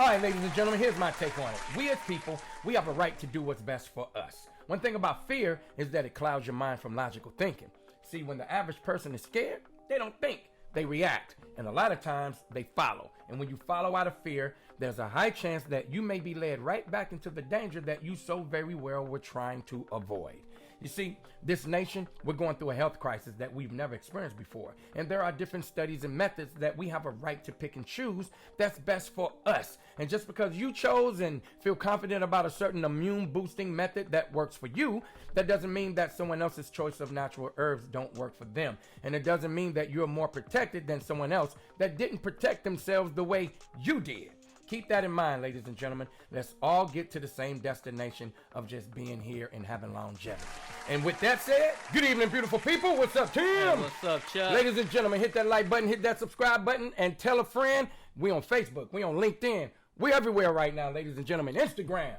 All right, ladies and gentlemen, here's my take on it. We as people, we have a right to do what's best for us. One thing about fear is that it clouds your mind from logical thinking. See, when the average person is scared, they don't think, they react. And a lot of times, they follow. And when you follow out of fear, there's a high chance that you may be led right back into the danger that you so very well were trying to avoid. You see, this nation, we're going through a health crisis that we've never experienced before. And there are different studies and methods that we have a right to pick and choose that's best for us. And just because you chose and feel confident about a certain immune boosting method that works for you, that doesn't mean that someone else's choice of natural herbs don't work for them. And it doesn't mean that you're more protected than someone else that didn't protect themselves the way you did. Keep that in mind, ladies and gentlemen. Let's all get to the same destination of just being here and having longevity. And with that said, good evening, beautiful people. What's up, Tim? Hey, what's up, Chuck? Ladies and gentlemen, hit that like button, hit that subscribe button, and tell a friend. We on Facebook. We on LinkedIn. We everywhere right now, ladies and gentlemen. Instagram.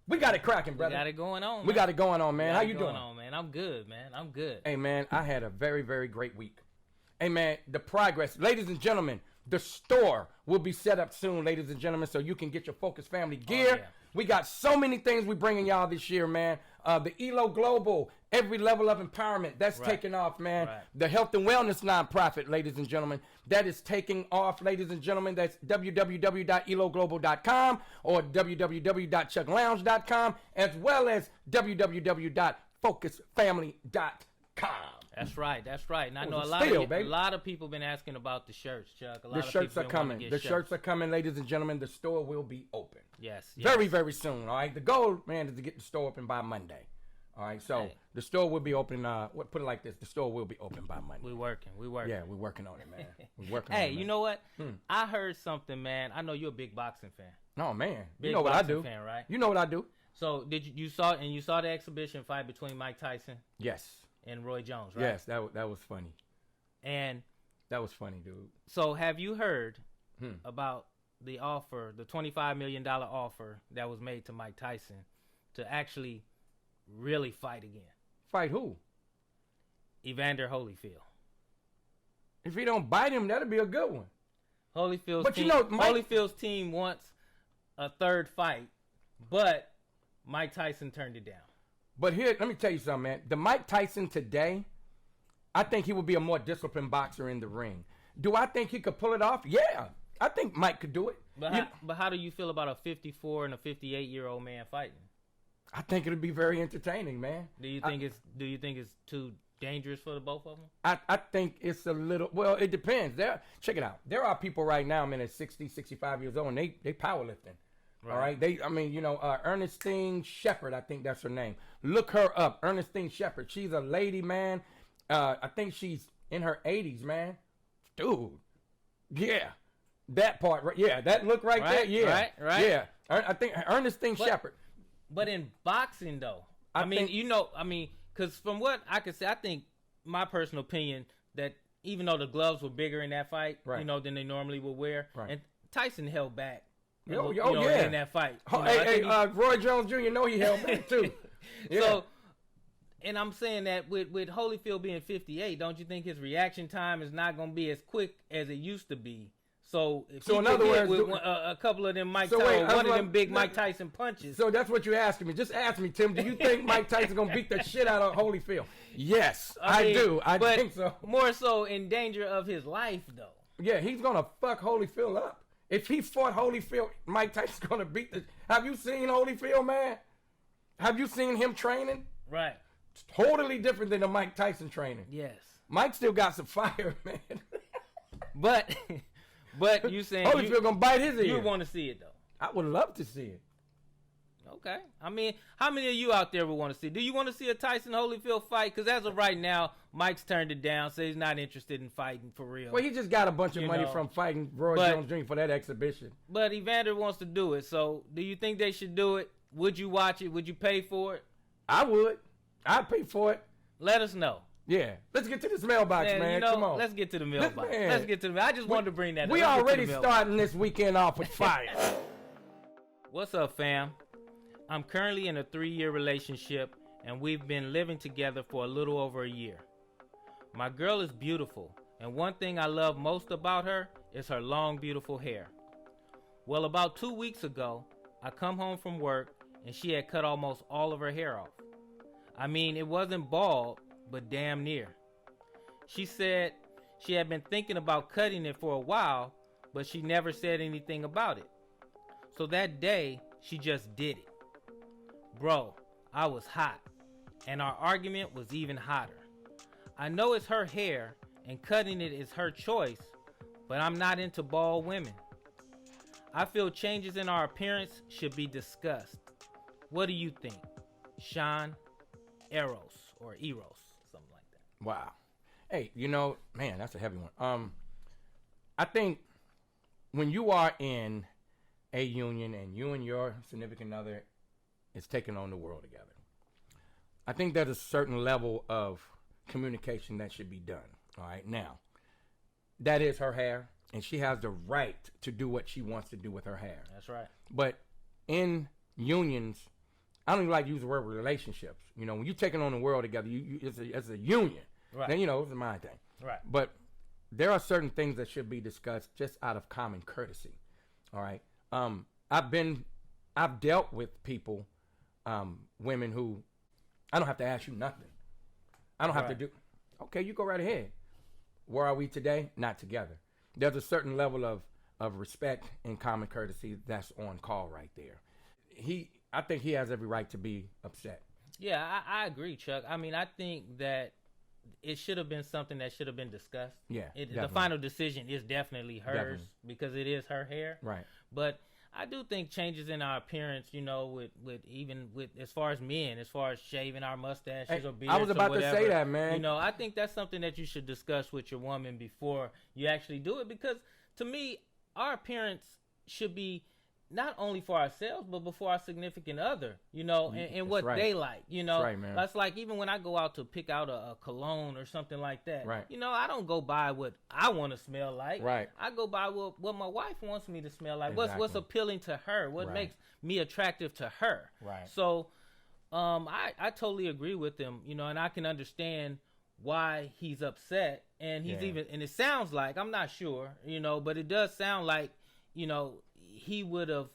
We got it cracking, brother. We got it going on, man. We got it going on, man. How you doing? Man? I'm good, man. I'm good. Hey, man, I had a very, very great week. Hey, man, the progress. Ladies and gentlemen, the store will be set up soon, ladies and gentlemen, so you can get your Focus family gear. Oh, yeah. We got so many things we bringing y'all this year, man. The ELO Global, every level of empowerment, that's taking off, man. Right. The health and wellness nonprofit, ladies and gentlemen, that is taking off, ladies and gentlemen. That's www.eloglobal.com or www.chucklounge.com, as well as www.focusfamily.com. That's right. That's right. And I know a lot of people been asking about the shirts, Chuck. The shirts are coming. The shirts are coming, ladies and gentlemen. The store will be open. Yes. Very, very soon. All right. The goal, man, is to get the store open by Monday. All right. So the store will be open. Put it like this: the store will be open by Monday. We're working. Yeah, we're working on it, man. We're working. Hey, on it, you know what? I heard something, man. I know you're a big boxing fan. No, man. Big you know what I do. Fan, right? You know what I do. So did you saw the exhibition fight between Mike Tyson? Yes. And Roy Jones, right? Yes, that was funny. And that was funny, dude. So have you heard about the offer, the $25 million offer that was made to Mike Tyson to actually really fight again? Fight who? Evander Holyfield. If he don't bite him, that'll be a good one. Holyfield's team wants a third fight, but Mike Tyson turned it down. But here, let me tell you something, man. The Mike Tyson today, I think he would be a more disciplined boxer in the ring. Do I think he could pull it off? Yeah. I think Mike could do it. But how do you feel about a 54 and a 58-year-old man fighting? I think it'll be very entertaining, man. Do you think it's too dangerous for the both of them? I think it's a little, well, it depends. Check it out. There are people right now, man, at 60, 65 years old, and they powerlifting. Right. All right. Ernestine Shepherd, I think that's her name. Look her up. Ernestine Shepherd. She's a lady, man. I think she's in her 80s, man. Dude. Yeah. That part, right? Yeah. That look right there. Yeah. Right. Yeah. I think Ernestine Shepherd. But in boxing, though, because from what I could say, I think my personal opinion that even though the gloves were bigger in that fight, than they normally would wear, and Tyson held back. Yeah. In that fight. Roy Jones Jr., he held back too. Yeah. So, and I'm saying that with Holyfield being 58, don't you think his reaction time is not going to be as quick as it used to be? So in other words, with a couple of them one of them big Mike Tyson punches. So that's what you're asking me. Just ask me, Tim. Do you think Mike Tyson's going to beat the shit out of Holyfield? Yes, I do. I think so. More so in danger of his life, though. Yeah, he's going to fuck Holyfield up. If he fought Holyfield, Mike Tyson's going to beat the... Have you seen Holyfield, man? Have you seen him training? Right. It's totally different than the Mike Tyson training. Yes. Mike still got some fire, man. But you saying... Holyfield going to bite his ear. You want to see it, though. I would love to see it. Okay. I mean, how many of you out there would want to see? Do you want to see a Tyson Holyfield fight? Because as of right now, Mike's turned it down, so he's not interested in fighting for real. Well, he just got a bunch of money from fighting Roy Jones Jr. for that exhibition. But Evander wants to do it, so do you think they should do it? Would you watch it? Would you pay for it? I would. I'd pay for it. Let us know. Yeah. Let's get to this mailbox, man. Come on. Let's get to the mailbox. Let's get to the mailbox. I just wanted to bring that up. We already starting this weekend off with fire. What's up, fam? I'm currently in a 3-year relationship, and we've been living together for a little over a year. My girl is beautiful, and one thing I love most about her is her long, beautiful hair. Well, about 2 weeks ago, I come home from work and she had cut almost all of her hair off. I mean, it wasn't bald, but damn near. She said she had been thinking about cutting it for a while, but she never said anything about it. So that day, she just did it. Bro, I was hot, and our argument was even hotter. I know it's her hair, and cutting it is her choice, but I'm not into bald women. I feel changes in our appearance should be discussed. What do you think? Sean Eros, something like that. Wow. Hey, man, that's a heavy one. I think when you are in a union and you and your significant other is taking on the world together, I think there's a certain level of communication that should be done. All right. Now, that is her hair, and she has the right to do what she wants to do with her hair. That's right. But in unions, I don't even like to use the word relationships. When you're taking on the world together, it's a union. Right. Then, it's a mind thing. Right. But there are certain things that should be discussed just out of common courtesy. All right. I've dealt with people, women who I don't have to ask you nothing. I don't have to do. Okay, you go right ahead. Where are we today? Not together. There's a certain level of respect and common courtesy that's on call right there. I think he has every right to be upset. Yeah, I agree, Chuck. I mean, I think that it should have been something that should have been discussed. Yeah, the final decision is definitely hers because it is her hair. Right. But I do think changes in our appearance, with as far as men, as far as shaving our mustaches or beards. I was about to say that, man. I think that's something that you should discuss with your woman before you actually do it, because to me, our appearance should be not only for ourselves, but before our significant other, and what they like, That's right, man. That's like, even when I go out to pick out a cologne or something like that, right. I don't go by what I want to smell like. Right. I go by what my wife wants me to smell like. Exactly. What's appealing to her? What makes me attractive to her? Right. So, I totally agree with him, and I can understand why he's upset, and he's and it sounds like, I'm not sure, but it does sound like, he would have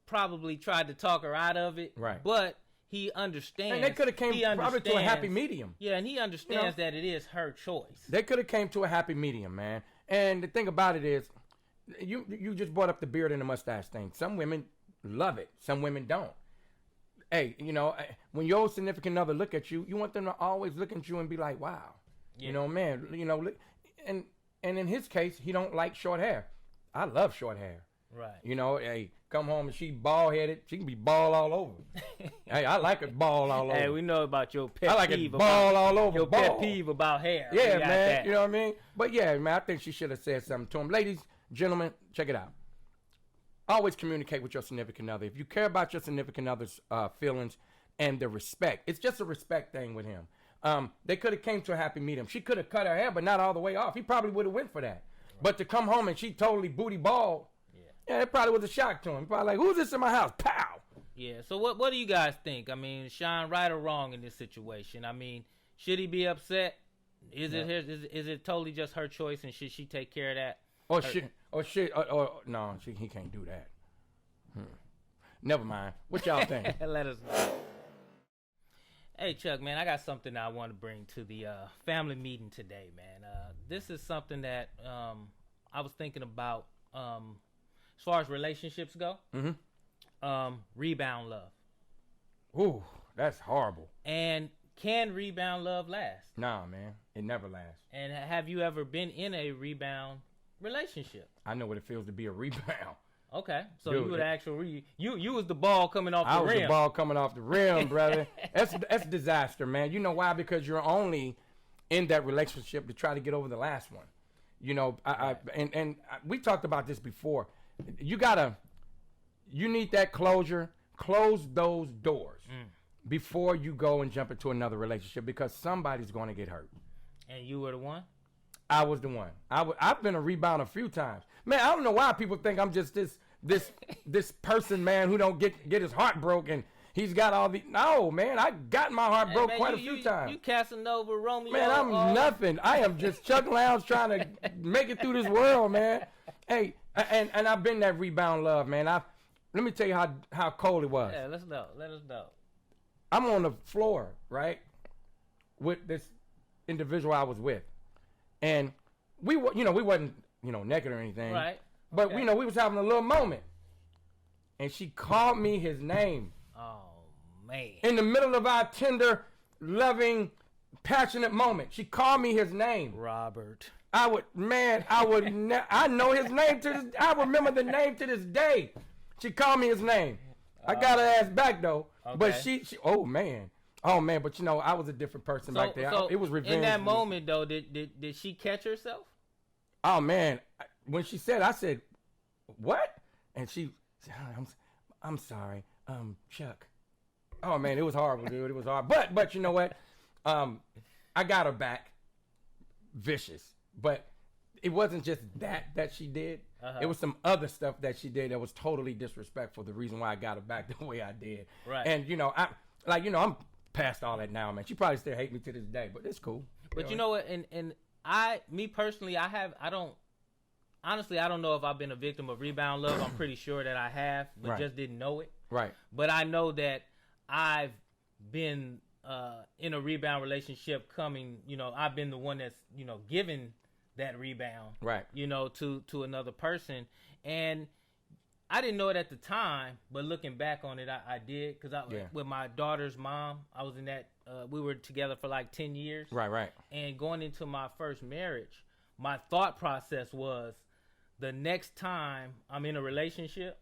probably tried to talk her out of it, right? But he understands. And they could have came probably to a happy medium. Yeah, and he understands that it is her choice. They could have came to a happy medium, man. And the thing about it is, you just brought up the beard and the mustache thing. Some women love it. Some women don't. Hey, when your significant other look at you, you want them to always look at you and be like, wow, man, and in his case, he don't like short hair. I love short hair. Right. Hey, come home and she bald headed. She can be bald all over. Hey, I like it bald all over. Hey, we know about your pet I like peeve it bald all over. Your pet peeve about hair. Yeah, man. That. You know what I mean? But yeah, man, I think she should have said something to him. Ladies, gentlemen, check it out. Always communicate with your significant other. If you care about your significant other's feelings and the respect, it's just a respect thing with him. They could have came to a happy medium. She could have cut her hair, but not all the way off. He probably would have went for that. Right. But to come home and she totally booty bald, yeah, it probably was a shock to him. Probably like, who's this in my house? Pow! Yeah, so what do you guys think? I mean, Sean, right or wrong in this situation? I mean, should he be upset? Is it totally just her choice, and should she take care of that? No, he can't do that. Never mind. What y'all think? Let us know. Hey, Chuck, man, I got something I want to bring to the family meeting today, man. This is something that I was thinking about as far as relationships go. Mm-hmm. Rebound love. Ooh, that's horrible. And can rebound love last? Nah, man. It never lasts. And have you ever been in a rebound relationship? I know what it feels to be a rebound. Okay, so dude, you would actually you was the ball coming off the rim. I was the ball coming off the rim, brother. That's disaster, man. You know why? Because you're only in that relationship to try to get over the last one. And we talked about this before. You need that closure. Close those doors before you go and jump into another relationship, because somebody's going to get hurt. And you were the one? I was the one. I've been a rebound a few times. Man, I don't know why people think I'm just this person, man, who don't get his heart broken. He's got all the... No, man, I got my heart broke quite a few times. You Casanova, Romeo. Man, I'm nothing. I am just Chuck Lounge trying to make it through this world, man. Hey, and I've been that rebound love, man. Let me tell you how cold it was. Yeah, let's know. Let us know. I'm on the floor, right, with this individual I was with, and we wasn't naked or anything, right? But we was having a little moment, and she called me his name. Oh man! In the middle of our tender, loving, passionate moment, she called me his name. Robert. I know his name to this. I remember the name to this day. She called me his name. I got her ass back though. Okay. But she oh man, but I was a different person back there. It was revenge. In that moment though, did she catch herself? Oh man, when she said, I said, what? And she said, I'm sorry, Chuck. Oh man, it was horrible, dude. It was hard. But you know what? I got her back, vicious. But it wasn't just that she did. It was some other stuff that she did that was totally disrespectful. The reason why I got her back the way I did. Right. And I'm past all that now, man. She probably still hate me to this day, but it's cool. But you know what? And me personally, I don't know if I've been a victim of rebound love. I'm pretty sure that I have, but just didn't know it. Right. But I know that I've been in a rebound relationship I've been the one that's, given that rebound, right? To another person. And I didn't know it at the time, but looking back on it, I did. Because with my daughter's mom, I was in that, we were together for like 10 years. Right. And going into my first marriage, my thought process was, the next time I'm in a relationship,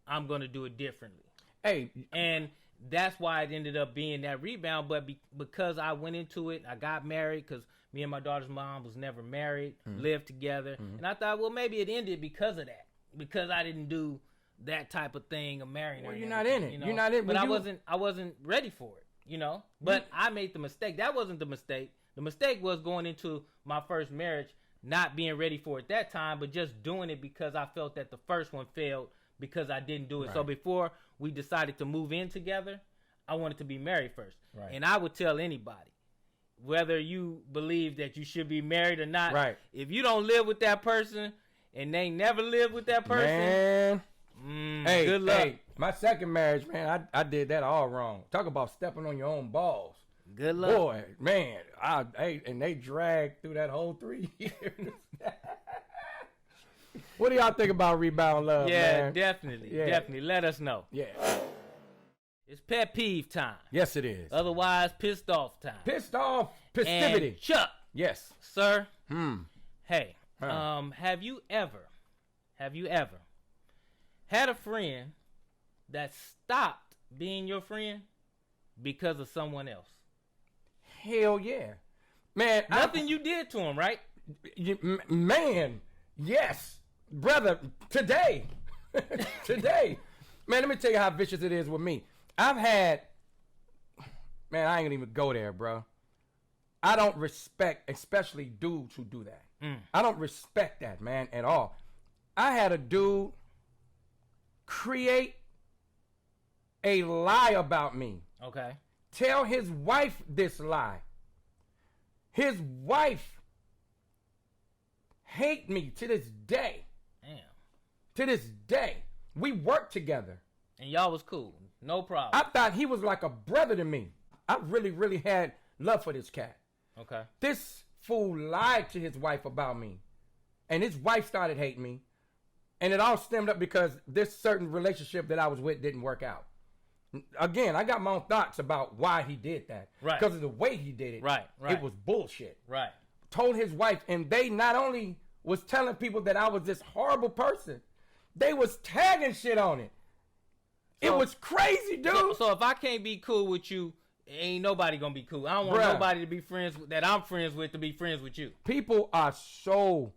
I'm going to do it differently. Hey. And that's why it ended up being that rebound. But because I went into it, I got married because me and my daughter's mom was never married, lived together. And I thought, well, maybe it ended because of that. Because I didn't do that type of thing of marrying her. Well, you're not in it. You're not in it. But I wasn't ready for it, But I made the mistake. That wasn't the mistake. The mistake was going into my first marriage, not being ready for it at that time, but just doing it because I felt that the first one failed because I didn't do it. Right. So before we decided to move in together, I wanted to be married first. Right. And I would tell anybody, whether you believe that you should be married or not, if you don't live with that person and they never live with that person, hey, good luck. Hey, my second marriage, man, I did that all wrong. Talk about stepping on your own balls. Good luck. Boy, man, and they dragged through that whole 3 years. What do y'all think about rebound love, man? Definitely. Let us know. Yeah. It's pet peeve time. Yes, it is. Otherwise, pissed off time. Pissed off festivity. And Chuck. Yes. Sir. Hey, have you ever had a friend that stopped being your friend because of someone else? Hell yeah. Man. Nothing you did to him, right? Man, yes. Brother, today. Man, let me tell you how vicious it is with me. I've had, man, I ain't gonna even go there, bro. I don't respect, especially dudes who do that. I don't respect that, man, at all. I had a dude create a lie about me. Okay. Tell his wife this lie. His wife hate me to this day. Damn. To this day. We worked together. And y'all was cool. No problem. I thought he was like a brother to me. I really, really had love for this cat. Okay. This fool lied to his wife about me. And his wife started hating me. And it all stemmed up because this certain relationship that I was with didn't work out. Again, I got my own thoughts about why he did that. Right. Because of the way he did it. Right. It was bullshit. Right. Told his wife, and they not only was telling people that I was this horrible person, they was tagging shit on it. So, it was crazy, dude. So if I can't be cool with you, ain't nobody gonna be cool. I don't want nobody to be friends with, that I'm friends with, to be friends with you. People are so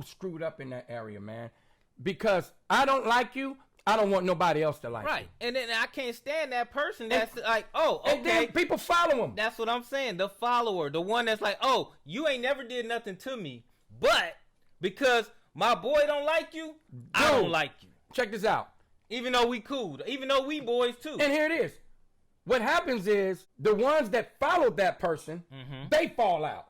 screwed up in that area, man. Because I don't like you, I don't want nobody else to like you. Right. And then I can't stand that person that's like, oh, okay. And then people follow him. That's what I'm saying. The follower. The one that's like, oh, you ain't never did nothing to me. But because my boy don't like you, I don't like you. Check this out. Even though we cool. Even though we boys too. And here it is. What happens is the ones that followed that person, they fall out.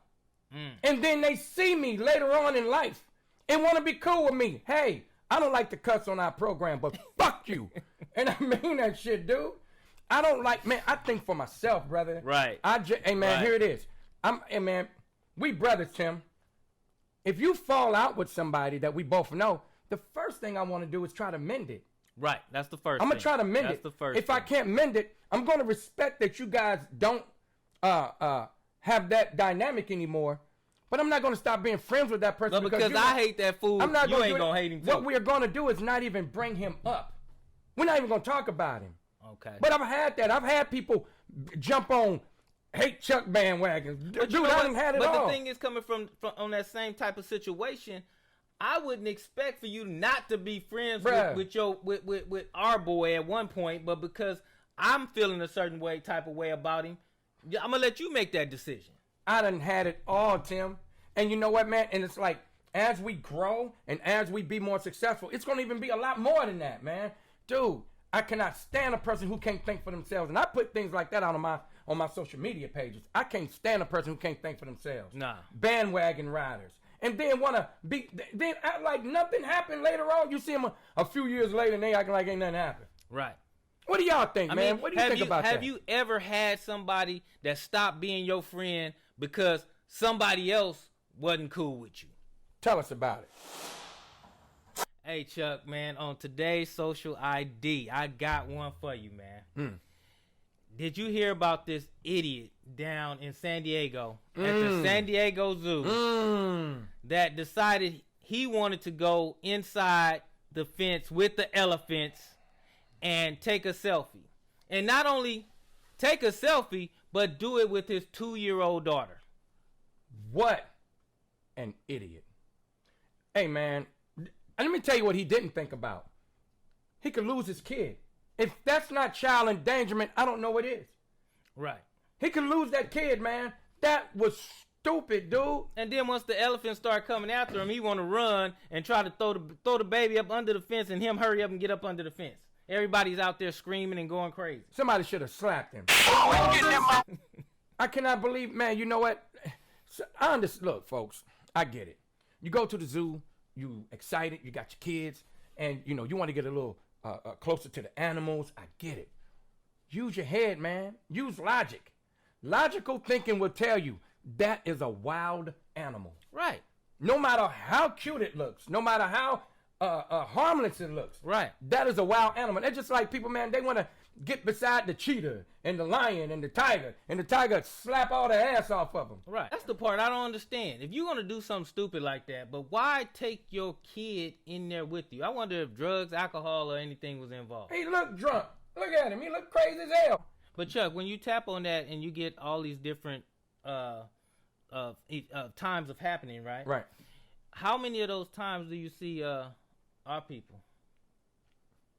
And then they see me later on in life. and want to be cool with me. Hey, I don't like to cuss on our program, but fuck you. And I mean that shit, dude. I don't like, man, I think for myself, brother. Right. Hey, man, right. Here it is. Hey, man, we brothers, Tim. If you fall out with somebody that we both know, the first thing I want to do is try to mend it. Right. That's the first I'm going to try to mend it. That's the first If I can't mend it, I'm going to respect that you guys don't have that dynamic anymore. But I'm not going to stop being friends with that person. No, because I hate that fool. I'm not you ain't going to hate him too. What we're going to do is not even bring him up. We're not even going to talk about him. Okay. But I've had that. I've had people jump on hate Chuck bandwagons. Dude, I done had it all. But the thing is, coming from on that same type of situation, I wouldn't expect for you not to be friends with our boy at one point, but because I'm feeling a certain type of way about him, I'm going to let you make that decision. I done had it all, Tim. And you know what, man? And it's like, as we grow and as we be more successful, it's going to even be a lot more than that, man. Dude, I cannot stand a person who can't think for themselves. And I put things like that out on my social media pages. I can't stand a person who can't think for themselves. Nah. Bandwagon riders. And then want to then act like nothing happened later on. You see them a few years later and they acting like ain't nothing happened. Right. What do y'all think, man? What do you think about that? Have you ever had somebody that stopped being your friend because somebody else wasn't cool with you? Tell us about it. Hey, Chuck, man, on today's social ID, I got one for you, man. Did you hear about this idiot down in San Diego at the San Diego Zoo that decided he wanted to go inside the fence with the elephants and take a selfie? And not only take a selfie, but do it with his 2-year-old daughter. What an idiot. Hey, man, let me tell you what he didn't think about. He could lose his kid. If that's not child endangerment, I don't know what is. Right. He could lose that kid, man. That was stupid, dude. And then once the elephants start coming after him, he want to run and try to throw the baby up under the fence and him hurry up and get up under the fence. Everybody's out there screaming and going crazy. Somebody should have slapped him. I cannot believe, man, you know what? Look, folks, I get it. You go to the zoo, you excited, you got your kids, and, you know, you want to get a little closer to the animals. I get it. Use your head, man. Use logic. Logical thinking will tell you that is a wild animal. Right. No matter how cute it looks, no matter how harmless it looks. Right. That is a wild animal. They're just like people, man, they want to get beside the cheetah and the lion and the tiger slap all the ass off of them. Right. That's the part I don't understand. If you're going to do something stupid like that, but why take your kid in there with you? I wonder if drugs, alcohol, or anything was involved. He looked drunk. Look at him. He looked crazy as hell. But Chuck, when you tap on that and you get all these different times of happening, right? Right. How many of those times do you see our people?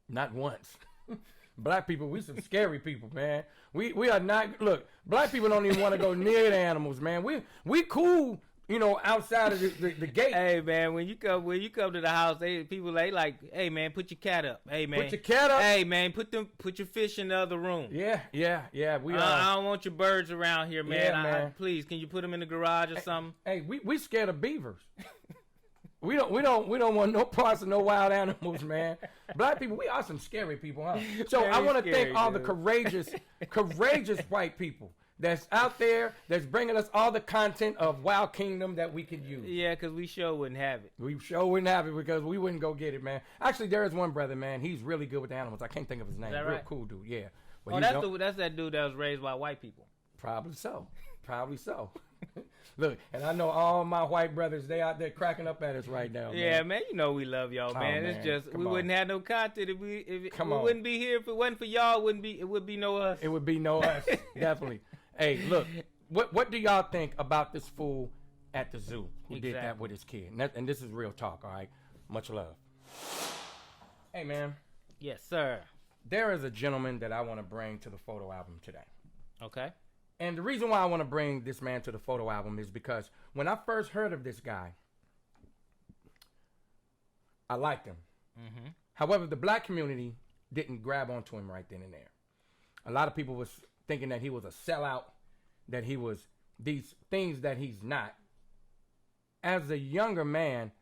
Not once. Black people, we some scary people, man. We are not. Look, black people don't even want to go near the animals, man. We cool, you know, outside of the gate. Hey, man, when you come to the house, people like, hey, man, put your cat up. Hey, man, put your cat up. Hey, man, put your fish in the other room. Yeah. I don't want your birds around here, man. Yeah, man. Please, can you put them in the garage or something? Hey, we scared of beavers. We don't want no parts of no wild animals, man. Black people, we are some scary people, huh? So I want to thank all the courageous white people that's out there, that's bringing us all the content of Wild Kingdom that we could use. Yeah, because we sure wouldn't have it. We sure wouldn't have it because we wouldn't go get it, man. Actually, there is one brother, man. He's really good with the animals. I can't think of his name. Is that Real right? cool dude, yeah. But that's that dude that was raised by white people. Probably so. Look, and I know all my white brothers, they out there cracking up at us right now. Yeah, man, you know we love y'all, man. It's just we wouldn't have no content if we wouldn't be here if it wasn't for y'all. It would be no us. It would be no us, definitely. Hey, look, what do y'all think about this fool at the zoo who did that with his kid? And this is real talk, all right? Much love. Hey, man. Yes, sir. There is a gentleman that I want to bring to the photo album today. Okay. And the reason why I want to bring this man to the photo album is because when I first heard of this guy, I liked him. Mm-hmm. However, the black community didn't grab onto him right then and there. A lot of people was thinking that he was a sellout, that he was these things that he's not. As a younger man,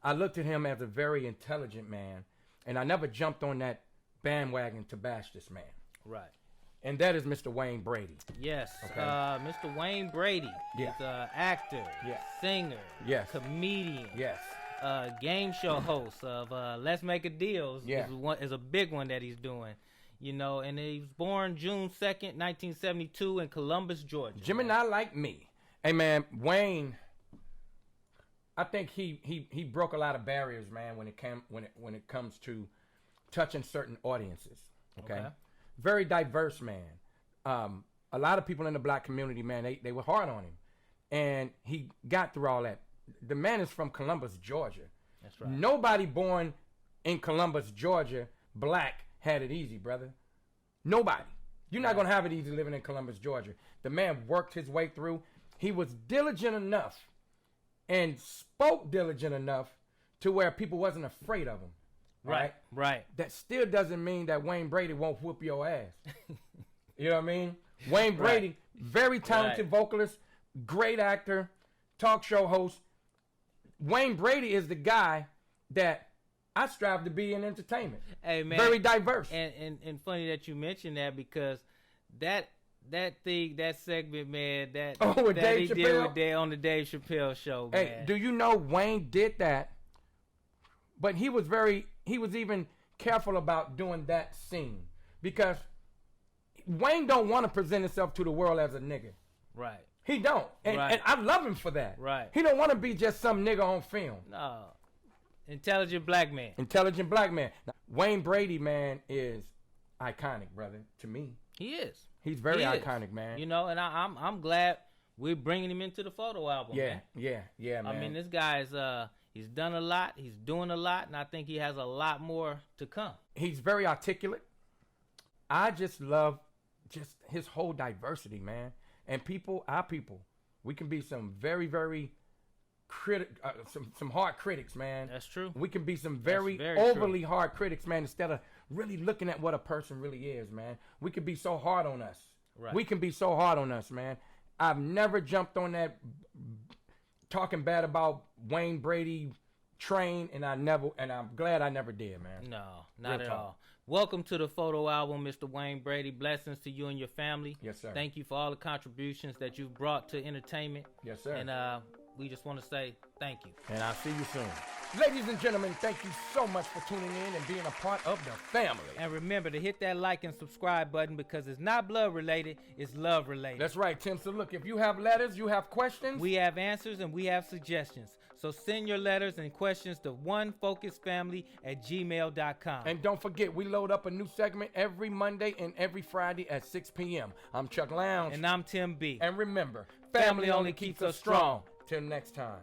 I looked at him as a very intelligent man, and I never jumped on that bandwagon to bash this man. Right. And that is Mr. Wayne Brady. Yes. Okay. Mr. Wayne Brady. Yeah. He's an actor, singer, comedian, game show host of Let's Make a Deal is a big one that he's doing. You know, and he was born June 2nd, 1972 in Columbus, Georgia. Gemini like me. Hey, man, Wayne, I think he broke a lot of barriers, man, when it comes to touching certain audiences. Okay. Very diverse man. A lot of people in the black community, man, they were hard on him, and he got through all that. The man is from Columbus, Georgia. That's right. Nobody born in Columbus, Georgia, black, had it easy, brother. Nobody. You're not gonna have it easy living in Columbus, Georgia. The man worked his way through. He was diligent enough and spoke diligent enough to where people wasn't afraid of him. Right. That still doesn't mean that Wayne Brady won't whoop your ass. You know what I mean? Wayne Brady, very talented vocalist, great actor, talk show host. Wayne Brady is the guy that I strive to be in entertainment. Hey, man. Very diverse. And funny that you mentioned that, because that segment, man, that Dave he Chappelle? did on the Dave Chappelle show, Hey, man. do you know Wayne did that? But he was even careful about doing that scene, because Wayne don't want to present himself to the world as a nigga. Right. He don't. And I love him for that. Right. He don't want to be just some nigga on film. No. Intelligent black man. Intelligent black man. Now, Wayne Brady, man, is iconic, brother, to me. He is. He's very iconic, man. You know, and I'm glad we're bringing him into the photo album, man. Yeah, man. I mean, this guy's he's done a lot, he's doing a lot, and I think he has a lot more to come. He's very articulate. I just love just his whole diversity, man. And our people, we can be some very, very some hard critics, man. That's true. We can be some very overly hard critics, man, instead of really looking at what a person really is, man. We can be so hard on us. Right. We can be so hard on us, man. I've never jumped on that talking bad about Wayne Brady train, and I'm glad I never did, man. No, not at all. Welcome to the photo album, Mr. Wayne Brady. Blessings to you and your family. Yes, sir. Thank you for all the contributions that you've brought to entertainment. Yes, sir. And we just want to say thank you. And I'll see you soon. Ladies and gentlemen, thank you so much for tuning in and being a part of the family. And remember to hit that like and subscribe button, because it's not blood related, it's love related. That's right, Tim. So look, if you have letters, you have questions, we have answers and we have suggestions. So send your letters and questions to onefocusfamily@gmail.com. And don't forget, we load up a new segment every Monday and every Friday at 6 p.m. I'm Chuck Lounge. And I'm Tim B. And remember, family only keeps us strong. Till next time.